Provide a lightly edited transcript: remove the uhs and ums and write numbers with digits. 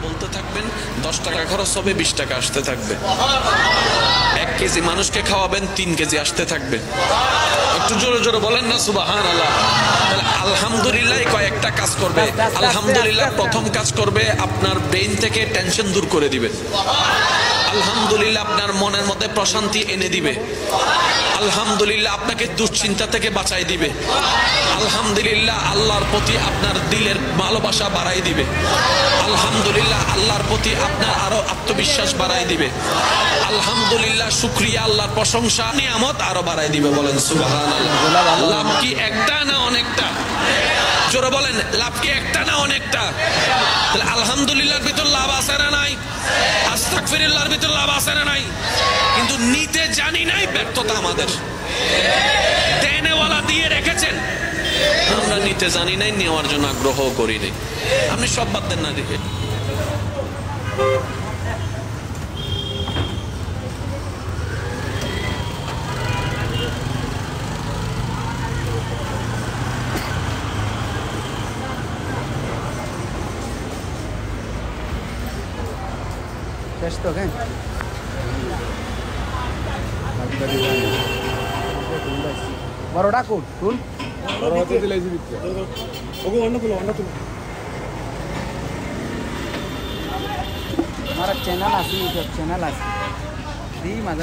বলতে থাকবেন, 10 টাকা খরচ হবে, 20 টাকা আসতে থাকবে। 1 কেজি মানুষকে খাওয়াবেন, 3 কেজি আসতে থাকবে। একটু জোরে জোরে বলেন না সুবহানাল্লাহ। তাহলে আলহামদুলিল্লাহ কয়েকটা কাজ করবে। আলহামদুলিল্লাহ প্রথম কাজ করবে, আপনার ব্রেইন থেকে টেনশন দূর করে দিবে। আলহামদুলিল্লাহ আপনার মনের মধ্যে প্রশান্তি এনে দিবে। আলহামদুলিল্লাহ আপনাকে দুশ্চিন্তা থেকে বাঁচাই দিবে। আলহামদুলিল্লাহ আল্লাহর প্রতি আপনার দিলের ভালোবাসা বাড়াই দিবে। আলহামদুলিল্লাহ আল্লাহর প্রতি আপনার আরো আত্মবিশ্বাস বাড়াই দিবে। আলহামদুলিল্লাহ শুকরিয়া, আল্লাহর প্রশংসা, নিয়ামত আরো বাড়াই দিবে। বলেন সুবহানাল্লাহ। লাভ কি একটা না অনেকটা? জোরে বলেন, লাভ কি একটা না অনেকটা? তাহলে আলহামদুলিল্লাহর ভিতর লাভ আছে না নাই? আস্তাগফিরুল্লাহর ভিতর লাভ আছে না নাই? কিন্তু নিতে জানি নাই, ব্যর্থতা আমাদের। দেনেওয়ালা দিয়ে রেখেছেন, আমরা নিতে জানি নাই, নেওয়ার জন্য আগ্রহ করি নাই। আপনি সব বাদ দেন না দেখে। Esto qué? Baroda kut, tun? Baroda tu dilai sini. Oke, warna tu. Mara channel asli, YouTube channel asli. Di mana?